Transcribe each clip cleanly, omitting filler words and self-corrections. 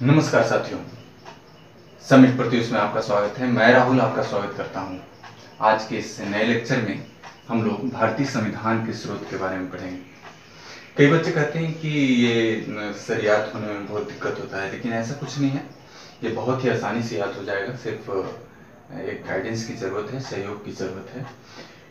नमस्कार साथियों, समिट प्रत्युष में आपका स्वागत है। मैं राहुल आपका स्वागत करता हूं। आज के इस नए लेक्चर में हम लोग भारतीय संविधान के स्रोत के बारे में पढ़ेंगे। कई बच्चे कहते हैं कि ये सर याद होने में बहुत दिक्कत होता है, लेकिन ऐसा कुछ नहीं है। ये बहुत ही आसानी से याद हो जाएगा। सिर्फ एक गाइडेंस की ज़रूरत है, सहयोग की ज़रूरत है।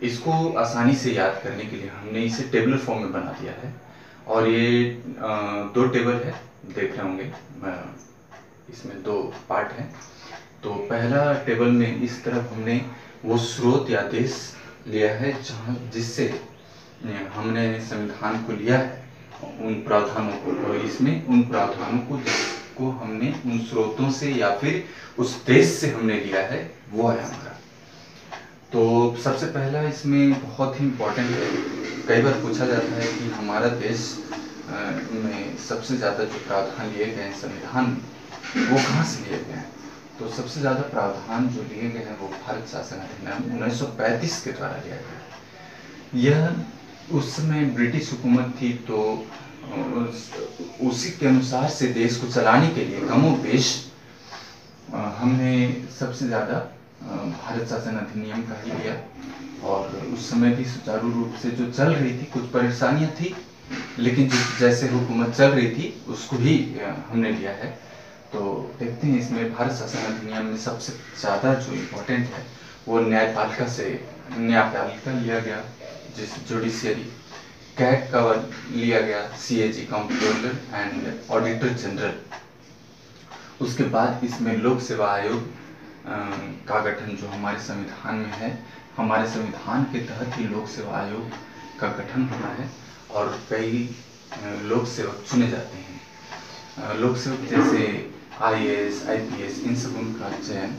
इसको आसानी से याद करने के लिए हमने इसे टेबलर फॉर्म में बना दिया है। और ये 2 टेबल है, देख रहे होंगे। इसमें 2 पार्ट हैं। तो पहला टेबल में इस तरफ हमने वो स्रोत या देश लिया है जहाँ जिससे हमने संविधान को लिया है, उन प्रावधानों को, और इसमें उन प्रावधानों को जिसको हमने उन स्रोतों से या फिर उस देश से हमने लिया है वो है हमारा। तो सबसे पहला इसमें बहुत ही इम्पोर्टेंट है। कई बार पूछा जाता है कि हमारा देश में सबसे ज़्यादा जो प्रावधान लिए गए हैं संविधान में, वो कहाँ से लिए गए हैं। तो सबसे ज़्यादा प्रावधान जो लिए गए हैं वो भारत शासन अधिनियम 1935 के द्वारा लिया गया। यह उस समय ब्रिटिश हुकूमत थी, तो उसी के अनुसार से देश को चलाने के लिए कमोबेश हमने सबसे ज़्यादा भारत शासन अधिनियम का ही लिया। और उस समय भी सुचारू रूप से जो चल रही थी, कुछ परेशानियां थी, लेकिन जैसे हुकूमत चल रही थी उसको ही हमने लिया है। तो देखते हैं इसमें भारत शासन अधिनियम में सबसे ज़्यादा जो इम्पोर्टेंट है वो न्यायपालिका लिया गया, जिस जुडिशियरी। कैग का लिया गया, CAG comptroller and auditor general. उसके बाद इसमें लोक सेवा आयोग का गठन जो हमारे संविधान में है। हमारे संविधान के तहत ही लोक सेवा आयोग का गठन होना है और कई लोक सेवक चुने जाते हैं। लोक सेवक जैसे IAS, IPS, इन सब उनका चयन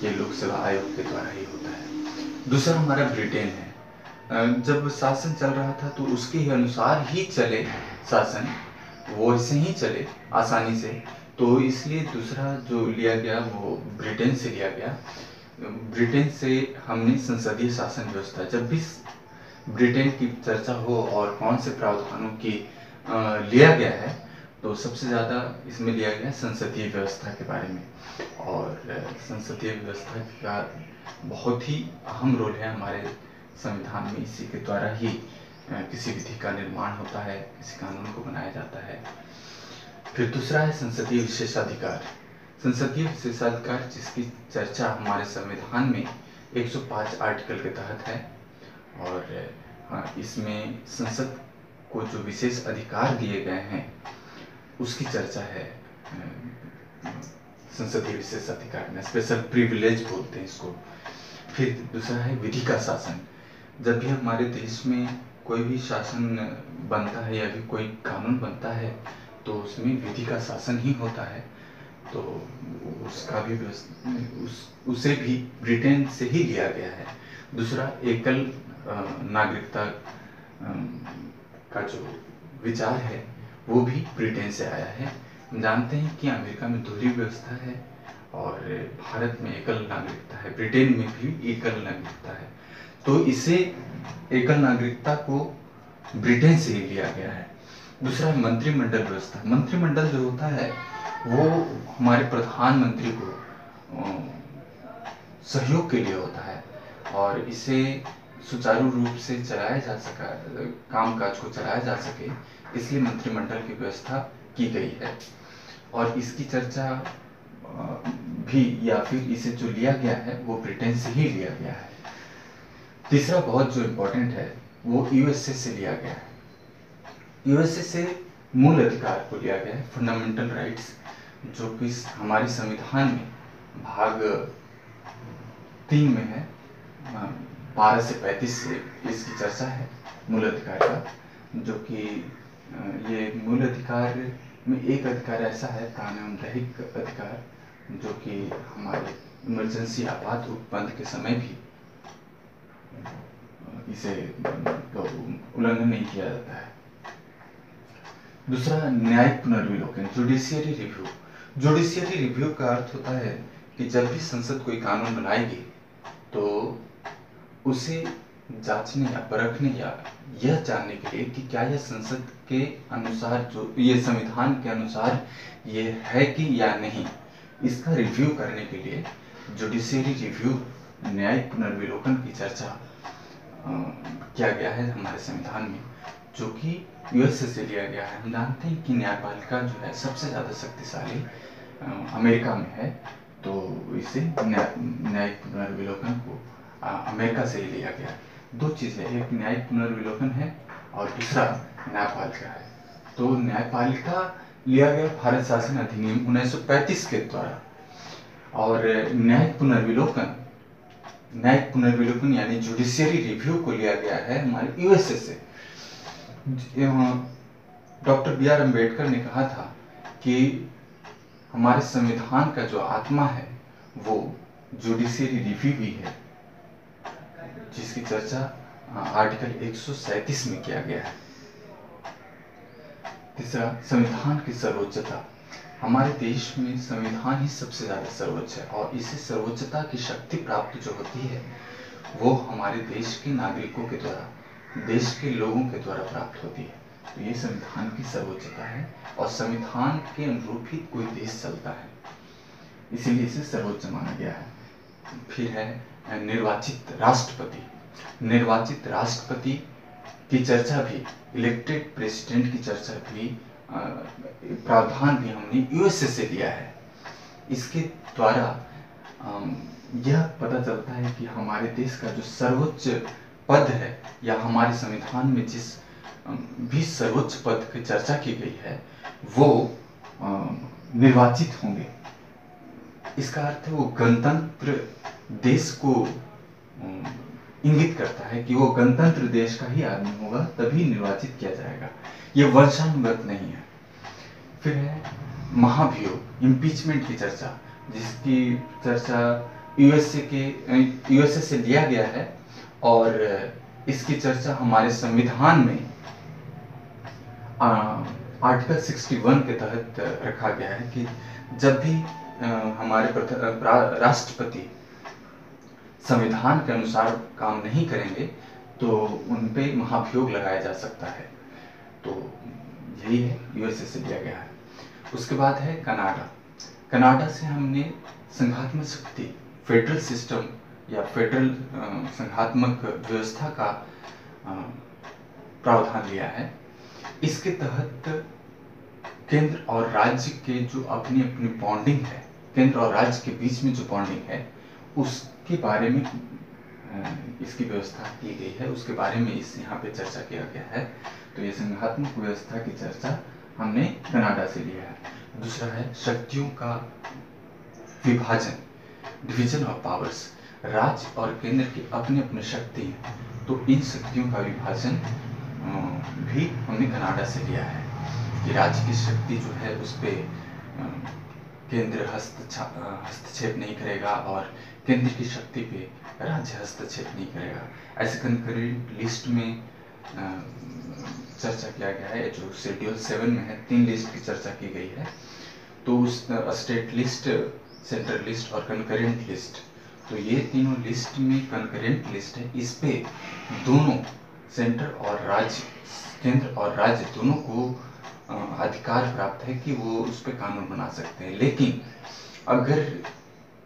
ये लोक सेवा आयोग के द्वारा ही होता है। दूसरा हमारा ब्रिटेन है। जब शासन चल रहा था तो उसके ही अनुसार ही चले शासन, वो ऐसे ही चले आसानी से। तो इसलिए दूसरा जो लिया गया वो ब्रिटेन से लिया गया। ब्रिटेन से हमने संसदीय शासन व्यवस्था, जब भी ब्रिटेन की चर्चा हो और कौन से प्रावधानों की लिया गया है, तो सबसे ज़्यादा इसमें लिया गया संसदीय व्यवस्था के बारे में। और संसदीय व्यवस्था का बहुत ही अहम रोल है हमारे संविधान में। इसी के द्वारा ही किसी विधि का निर्माण होता है, किसी कानून को बनाया जाता है। फिर दूसरा है संसदीय विशेषाधिकार। संसदीय विशेषाधिकार जिसकी चर्चा हमारे संविधान में 105 आर्टिकल के तहत है। और इसमें संसद को जो विशेष अधिकार दिए गए हैं उसकी चर्चा है संसदीय विशेष अधिकार में, स्पेशल प्रिविलेज बोलते हैं इसको। फिर दूसरा है विधि का शासन। जब भी हमारे देश में कोई भी शासन बनता है या भी कोई कानून बनता है तो उसमें विधि का शासन ही होता है। तो उसका भी उसे भी ब्रिटेन से ही लिया गया है। दूसरा एकल नागरिकता का जो विचार है वो भी ब्रिटेन से आया है। हम जानते हैं कि अमेरिका में दोहरी व्यवस्था है और भारत में एकल नागरिकता है, ब्रिटेन में भी एकल नागरिकता है। तो इसे एकल नागरिकता को ब्रिटेन से ही लिया गया है। दूसरा मंत्रिमंडल व्यवस्था। मंत्रिमंडल जो होता है वो हमारे प्रधानमंत्री को सहयोग के लिए होता है और इसे सुचारू रूप से चलाया जा सका, कामकाज को चलाया जा सके, इसलिए मंत्रिमंडल की व्यवस्था की गई है। और इसकी चर्चा भी या फिर इसे जो लिया गया है वो ब्रिटेन से ही लिया गया है। तीसरा बहुत जो इम्पोर्टेंट है वो USA से लिया गया है। USA से मूल अधिकार को लिया गया है, फंडामेंटल राइट्स, जो कि हमारे संविधान में भाग 3 में है। 12 से 35 से इसकी चर्चा है मूल अधिकार का, जो कि ये मूल अधिकार में एक अधिकार ऐसा है, प्राण एवं दैहिक अधिकार, जो कि हमारे इमरजेंसी आपात उपबंध के समय भी इसे उल्लंघन नहीं किया जाता है। दूसरा न्यायिक पुनर्विलोकन, जुडिशियरी रिव्यू। जुडिशियरी रिव्यू का अर्थ होता है कि जब भी संसद कोई कानून बनाएगी तो उसे जांचने या परखने या यह जानने के लिए कि क्या यह संसद के अनुसार, जो ये संविधान के अनुसार ये है कि या नहीं, इसका रिव्यू करने के लिए जुडिशियरी रिव्यू, न्यायिक पुनर्विलोकन की चर्चा किया गया है हमारे संविधान में, जो कि यूएसए से लिया गया है। हम जानते हैं कि न्यायपालिका जो है सबसे ज़्यादा शक्तिशाली अमेरिका में है, तो इसे न्यायिक पुनर्विलोकन को अमेरिका से ही लिया गया है। दो चीज़ें, एक न्यायिक पुनर्विलोकन है और दूसरा न्यायपालिका है। तो न्यायपालिका लिया गया भारत शासन अधिनियम 1935 के द्वारा, और न्यायिक पुनर्विलोकन यानी जुडिशियरी रिव्यू को लिया गया है हमारे यूएसए से। Doctor B R. अम्बेडकर ने कहा था कि हमारे संविधान का जो आत्मा है वो जुडिशियरी रिव्यू ही है, जिसकी चर्चा आर्टिकल 137 में किया गया है। तीसरा, संविधान की सर्वोच्चता। हमारे देश में संविधान ही सबसे ज़्यादा सर्वोच्च है, और इसे सर्वोच्चता की शक्ति प्राप्त जो होती है वो हमारे देश के नागरिकों के द्वारा, देश के लोगों के द्वारा प्राप्त होती है। तो ये संविधान की सर्वोच्चता है, और संविधान के अनुरूप ही कोई देश चलता है, इसीलिए इसे सर्वोच्च माना गया है। फिर है निर्वाचित राष्ट्रपति। निर्वाचित राष्ट्रपति की चर्चा भी, इलेक्टेड प्रेसिडेंट की चर्चा भी, प्रावधान भी हमने यूएसए से लिया है। इसके द्वारा यह पता चलता है कि हमारे देश का जो सर्वोच्च पद है, या हमारे संविधान में जिस भी सर्वोच्च पद की चर्चा की गई है वो निर्वाचित होंगे। इसका अर्थ है वो गणतंत्र देश को इंगित करता है कि वो गणतंत्र देश का ही आदमी होगा, तभी निर्वाचित किया जाएगा, ये वंशानुगत नहीं है। फिर है महाभियोग, इम्पीचमेंट की चर्चा, जिसकी चर्चा यूएसए से लिया गया है, और इसकी चर्चा हमारे संविधान में आर्टिकल 61 के तहत रखा गया है कि जब भी हमारे राष्ट्रपति संविधान के अनुसार काम नहीं करेंगे तो उन पे महाभियोग लगाया जा सकता है। तो यही है, यूएसए से लिया गया है। उसके बाद है कनाडा। कनाडा से हमने संघात्मक शक्ति, फेडरल सिस्टम या फेडरल संघात्मक व्यवस्था का प्रावधान लिया है। इसके तहत केंद्र और राज्य के जो अपनी अपनी बॉन्डिंग है, केंद्र और राज्य के बीच में जो बॉन्डिंग है उसके बारे में इसकी व्यवस्था की गई है, उसके बारे में इस यहाँ पे चर्चा किया गया है। तो ये संघात्मक व्यवस्था की चर्चा हमने कनाडा से लिया है। दूसरा है शक्तियों का विभाजन, डिवीजन ऑफ पावर्स। राज्य और केंद्र की अपनी अपनी शक्ति है, तो इन शक्तियों का विभाजन भी हमने कनाडा से लिया है कि राज्य की शक्ति जो है उस पर केंद्र हस्तक्षेप नहीं करेगा और केंद्र की शक्ति पे राज्य हस्तक्षेप नहीं करेगा। ऐसे कंकरेंट लिस्ट में चर्चा किया गया है, जो शेड्यूल 7 में है। 3 लिस्ट की चर्चा की गई है, तो उस स्टेट लिस्ट, सेंट्रल लिस्ट और कंकरेंट लिस्ट, तो ये तीनों लिस्ट में कंकरेंट लिस्ट है। इस पे दोनों सेंटर और राज्य, केंद्र और राज्य दोनों को अधिकार प्राप्त है कि वो उस पर कानून बना सकते हैं। लेकिन अगर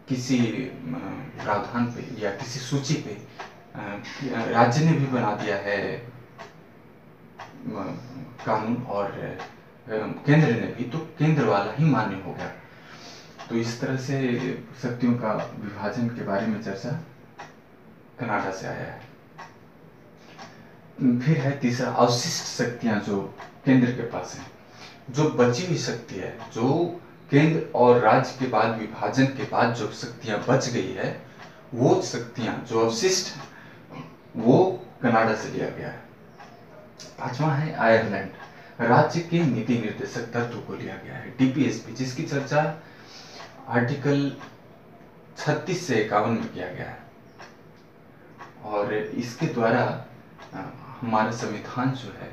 किसी प्रावधान पे या किसी सूची पे राज्य ने भी बना दिया है कानून और केंद्र ने भी, तो केंद्र वाला ही मान्य होगा। तो इस तरह से शक्तियों का विभाजन के बारे में चर्चा कनाडा से आया है। फिर है तीसरा, अवशिष्ट शक्तियां जो केंद्र के पास हैं, जो बची हुई शक्ति है, जो केंद्र और राज्य के बाद विभाजन के बाद जो शक्तियां बच गई है, वो शक्तियां जो अवशिष्ट वो कनाडा से लिया गया है। पांचवा है आयरलैंड, राज्य के नीति निर्देशक तत्व को लिया गया है, डीपीएसपी, जिसकी चर्चा आर्टिकल 36 से 51 में किया गया है। और इसके द्वारा हमारा संविधान जो है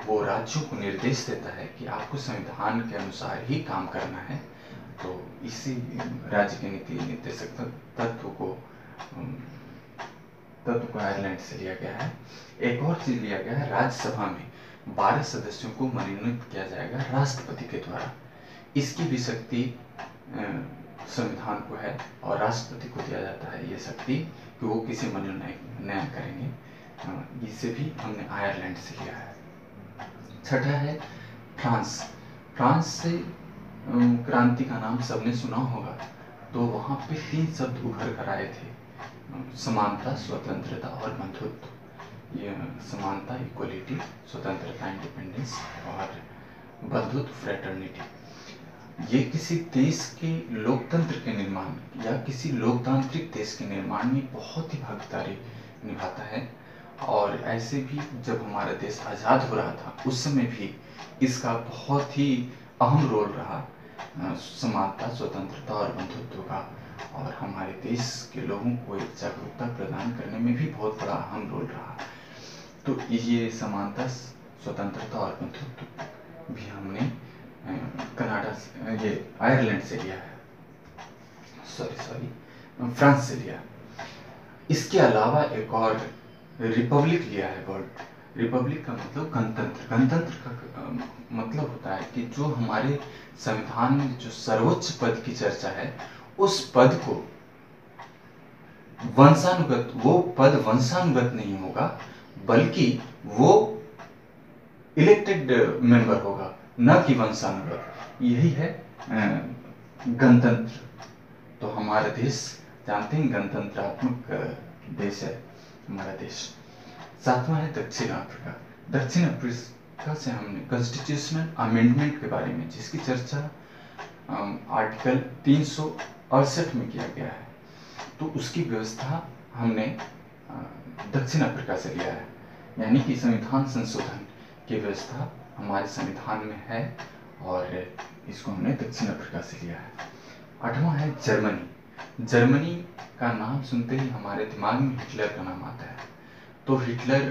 वो राज्यों को निर्देश देता है कि आपको संविधान के अनुसार ही काम करना है। तो इसी राज्य के नीति निर्देशक तत्व को आयरलैंड से लिया गया है। एक और चीज लिया गया है राज्यसभा में, 12 सदस्यों को मनोनीत किया जाएगा राष्ट्रपति के द्वारा। इसकी भी शक्ति संविधान को है और राष्ट्रपति को दिया जाता है ये शक्ति कि वो किसी मनोनयन करेंगे। इसे भी हमने आयरलैंड से लिया है। छठा है फ्रांस। फ्रांस से क्रांति का नाम सबने सुना होगा। तो वहाँ पे 3 शब्द उभर कर आए थे, समानता, स्वतंत्रता और बंधुत्व। ये समानता, इक्वलिटी, स्वतंत्रता, इंडिपेंडेंस, और बंधुत्व, फ्रेटर्निटी। ये किसी देश के लोकतंत्र के निर्माण या किसी लोकतांत्रिक देश के निर्माण में बहुत ही भागीदारी निभाता है। और ऐसे भी जब हमारा देश आज़ाद हो रहा था उस समय भी इसका बहुत ही अहम रोल रहा, समानता, स्वतंत्रता और बंधुत्व का। और हमारे देश के लोगों को एक जागरूकता प्रदान करने में भी बहुत बड़ा अहम रोल रहा। तो ये समानता, स्वतंत्रता और बंधुत्व भी हमने ये आयरलैंड से लिया है, फ्रांस से लिया। इसके अलावा एक और रिपब्लिक लिया है वर्ड। रिपब्लिक का मतलब गणतंत्र। गणतंत्र का मतलब होता है कि जो हमारे संविधान में जो सर्वोच्च पद की चर्चा है उस पद को वो पद वंशानुगत नहीं होगा, बल्कि वो इलेक्टेड मेंबर होगा, न कि वंशानुगत। यही है गणतंत्र। तो हमारा देश जानते हैं गणतंत्रात्मक देश है हमारा देश। 7वां है दक्षिण अफ्रीका। दक्षिण अफ्रीका से हमने कॉन्स्टिट्यूशनल अमेंडमेंट के बारे में, जिसकी चर्चा आर्टिकल 368 में किया गया है, तो उसकी व्यवस्था हमने दक्षिण अफ्रीका से लिया है। यानी कि संविधान संशोधन की व्यवस्था हमारे संविधान में है और इसको हमने दक्षिण अफ्रीका से लिया है। 8वां है जर्मनी। जर्मनी का नाम सुनते ही हमारे दिमाग में हिटलर का नाम आता है। तो हिटलर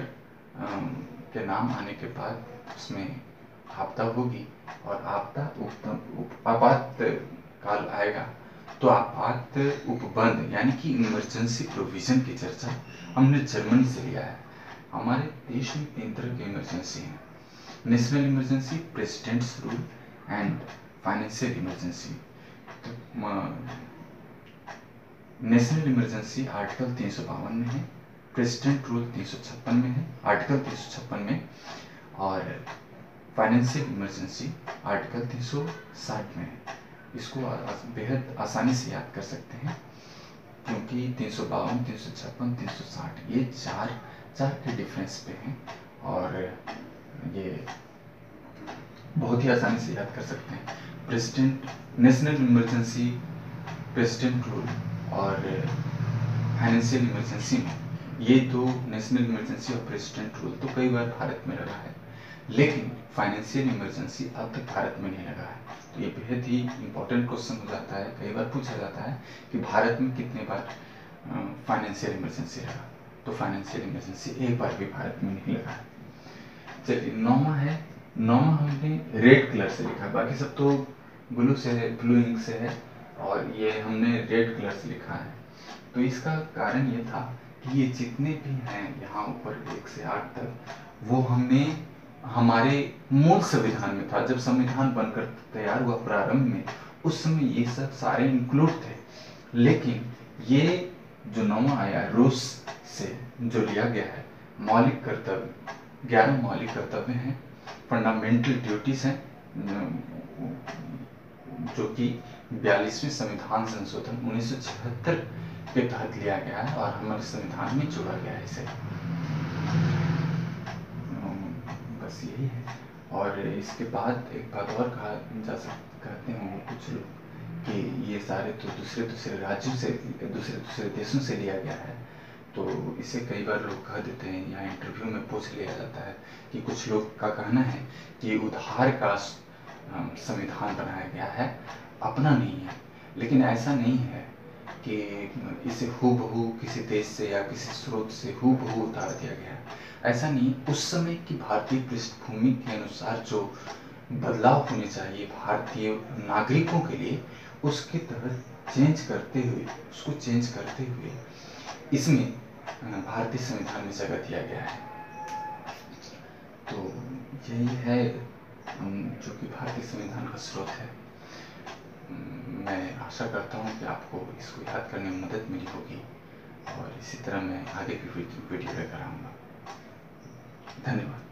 के नाम आने के बाद उसमें आपदा होगी और आपदा आपात काल आएगा। तो आपात उपबंध यानी कि इमरजेंसी प्रोविजन की चर्चा हमने जर्मनी से लिया है। हमारे देश में 3 तरह की इमरजेंसी हैं: national emergency, presidents rule and financial emergency. National emergency article 352 में है, प्रेसिडेंट रूल 356 में है, आर्टिकल 356 में, और फाइनेंशियल इमरजेंसी आर्टिकल 360 में है। इसको बेहद आसानी से याद कर सकते हैं क्योंकि 352, 356, 360 ये चार के डिफरेंस पे हैं और ये बहुत ही आसानी से याद कर सकते हैं। President, national emergency, president rule और फाइनेंशियल इमरजेंसी में ये 2 नेशनल इमरजेंसी और प्रेसिडेंट रूल तो कई बार भारत में लगा है, लेकिन फाइनेंशियल इमरजेंसी अब तक भारत में नहीं लगा है। तो ये बेहद ही इम्पोर्टेंट क्वेश्चन हो जाता है, कई बार पूछा जाता है कि भारत में कितने बार फाइनेंशियल इमरजेंसी लगा। तो फाइनेंशियल इमरजेंसी एक बार भी भारत में नहीं लगा है। चलिए 9वां है। 9वां हमने रेड कलर से लिखा, बाकी सब तो ब्लू से है, ब्लू इंक से है, और ये हमने रेड कलर से लिखा है। तो इसका कारण ये था कि ये जितने भी हैं यहाँ ऊपर 1 से 8 तक, वो हमने हमारे मूल संविधान में था। जब संविधान बनकर तैयार हुआ प्रारंभ में, उस समय ये सब सारे इंक्लूड थे। लेकिन ये जो 9वां आया रूस से जो लिया गया है, मौलिक कर्तव्य, 11 मौलिक कर्तव्य हैं, फंडामेंटल ड्यूटीज हैं, जो कि 42वें संविधान संशोधन 1976 के तहत लिया गया है और हमारे संविधान में जोड़ा गया है इसे। बस यही है। और इसके बाद एक बात और कहते होंगे कुछ लोग कि ये सारे तो दूसरे राज्यों से, दूसरे देशों से लिया गया है। तो इसे कई बार लोग कह देते हैं या इंटरव्यू में पूछ लिया जाता है कि कुछ लोग का कहना है कि उधार का संविधान बनाया गया है, अपना नहीं है। लेकिन ऐसा नहीं है कि इसे हूबहू किसी देश से या किसी स्रोत से हूबहू उतार दिया गया है। ऐसा नहीं, उस समय की भारतीय पृष्ठभूमि के अनुसार जो बदलाव होने चाहिए भारतीय नागरिकों के लिए, उसके तहत उसको चेंज करते हुए इसमें भारतीय संविधान में जगह दिया गया है। तो यही है जो कि भारतीय संविधान का स्रोत है। मैं आशा करता हूँ कि आपको इसको याद करने में मदद मिली होगी और इसी तरह मैं आगे भी वीडियो लेकर आऊँगा। धन्यवाद।